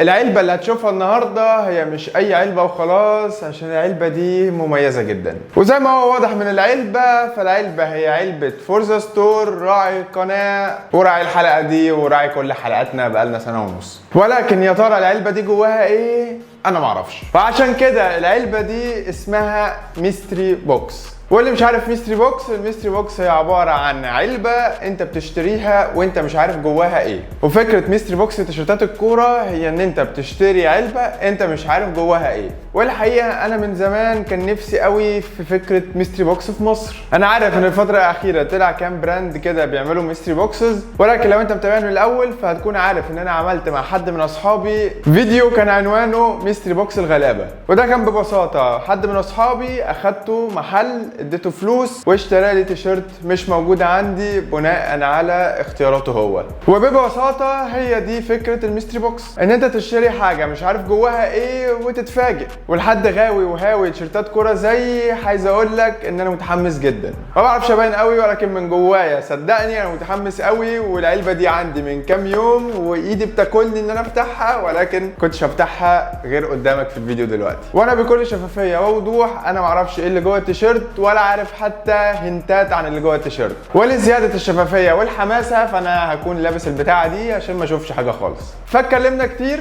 العلبة اللي هتشوفها النهاردة هي مش أي علبة وخلاص، عشان العلبة دي مميزة جدا. وزي ما هو واضح من العلبة، فالعلبة هي علبة فورزا ستور، راعي القناة وراعي الحلقة دي وراعي كل حلقاتنا بقالنا سنة ونص. ولكن يا ترى العلبة دي جواها إيه؟ أنا معرفش. فعشان كده العلبة دي اسمها ميستري بوكس. واللي مش عارف ميستري بوكس، الميستري بوكس هي عبارة عن علبة انت بتشتريها وانت مش عارف جواها ايه. وفكرة ميستري بوكس تيشيرتات الكورة هي ان انت بتشتري علبة انت مش عارف جواها ايه. والحقيقة انا من زمان كان نفسي قوي في فكرة ميستري بوكس في مصر. انا عارف ان الفترة الاخيرة طلع كام براند كده بيعملوا ميستري بوكسز، ولكن لو انت متابعني من الاول فهتكون عارف ان انا عملت مع حد من اصحابي فيديو كان عنوانه ميستري بوكس الغلابة. وده كان ببساطة حد من اصحابي اخدته محل، اديته فلوس واشترى لي تيشيرت مش موجود عندي بناء على اختياراته هو. وببساطه هي دي فكره الميستري بوكس، ان انت تشتري حاجه مش عارف جواها ايه وتتفاجئ. ولحد غاوي وهاوي تيشيرتات كوره زي عايز اقول لك ان انا متحمس جدا. ما بعرفش ابين قوي، ولكن من جوايا صدقني انا متحمس قوي. والعلبه دي عندي من كام يوم وايدي بتاكلني ان انا افتحها، ولكن كنتش هفتحها غير قدامك في الفيديو دلوقتي. وانا بكل شفافيه ووضوح انا معرفش ايه اللي جوه التيشيرت ولا عارف حتى هنتات عن اللي جوه التيشيرت. ولزياده الشفافيه والحماسه فانا هكون لابس البتاعه دي عشان ما اشوفش حاجه خالص. فاتكلمنا كتير،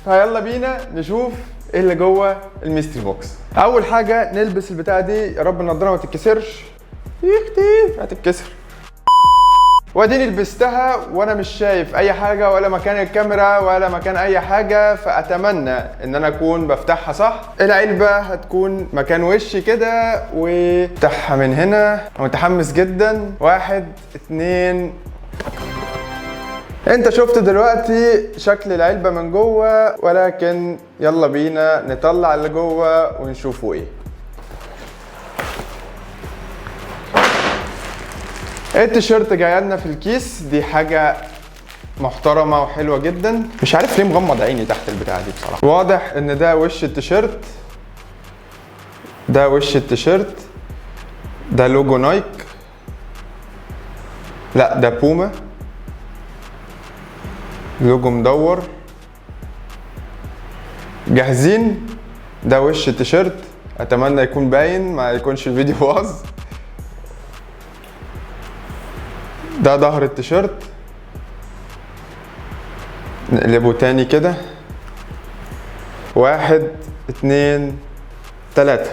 فيلا بينا نشوف ايه اللي جوه الميستري بوكس. اول حاجه نلبس البتاعه دي، يا رب النضاره ما تتكسرش. يختي هتتكسر. واديني لبستها وانا مش شايف اي حاجه ولا مكان الكاميرا ولا مكان اي حاجه، فاتمنى ان انا اكون بفتحها صح. العلبه هتكون مكان وشي كده وافتحها من هنا. متحمس جدا. 1 2. انت شفت دلوقتي شكل العلبه من جوه، ولكن يلا بينا نطلع اللي جوه ونشوفه ايه. التيشيرت جاي لنا في الكيس، دي حاجة محترمة وحلوة جدا. مش عارف ليه مغمض عيني تحت البتاعة دي بصراحة. واضح ان ده وش التيشيرت، ده وش التيشيرت، ده لوجو نايك، لا ده بوما، لوجو مدور. جاهزين؟ ده وش التيشيرت، اتمنى يكون باين ما يكونش الفيديو باظ. ده ظهر التيشيرت، نقلبه تاني كده. 1 2 3.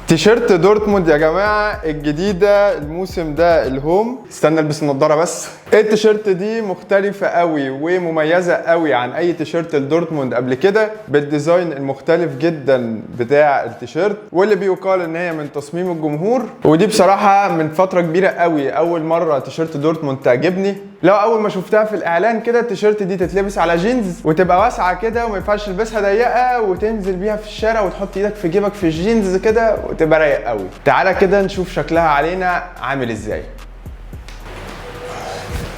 تيشيرت دورتموند يا جماعه الجديده الموسم ده الهوم. استنى البس النضاره بس. التيشيرت دي مختلفه قوي ومميزه قوي عن اي تيشيرت لدورتموند قبل كده، بالديزاين المختلف جدا بتاع التيشيرت، واللي بيقال ان هي من تصميم الجمهور. ودي بصراحه من فتره كبيره قوي اول مره تيشيرت دورتموند تعجبني. لو اول ما شفتها في الاعلان كده، التيشيرت دي تتلبس على جينز وتبقى واسعه كده وما ينفعش تلبسها ضيقه وتنزل بيها في الشارع وتحط ايدك في جيبك في الجينز كده وتبقى رايق قوي. تعالى كده نشوف شكلها علينا عامل ازاي.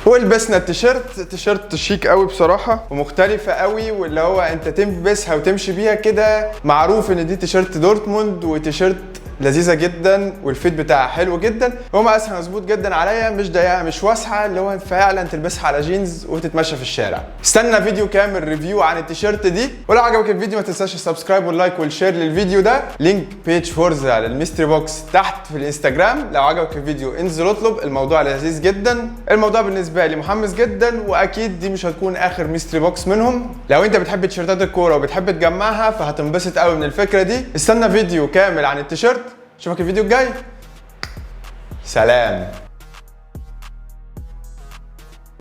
ولبسنا التيشيرت، تيشيرت شيك قوي بصراحه ومختلفه قوي، واللي هو انت تلبسها وتمشي بيها كده. معروف ان دي تيشيرت دورتموند وتيشيرت لذيذه جدا والفيت بتاعها حلو جدا ومقاسها مظبوط جدا عليا، مش ضيقه مش واسعه، اللي هو فعلا تلبسها على جينز وتتمشى في الشارع. استنى فيديو كامل ريفيو عن التيشيرت دي. ولو عجبك الفيديو ما تنساش السبسكرايب واللايك والشير للفيديو ده. لينك بيج فورزا للميستري بوكس تحت في الانستجرام. لو عجبك الفيديو انزل اطلب، الموضوع لذيذ جدا. الموضوع بالنسبه لي محمس جدا، واكيد دي مش هتكون اخر ميستري بوكس منهم. لو انت بتحب تيشيرتات الكوره وبتحب تجمعها فهتنبسط قوي من الفكره دي. استنى فيديو كامل عن التيشيرت. اشوفك الفيديو الجاي. سلام.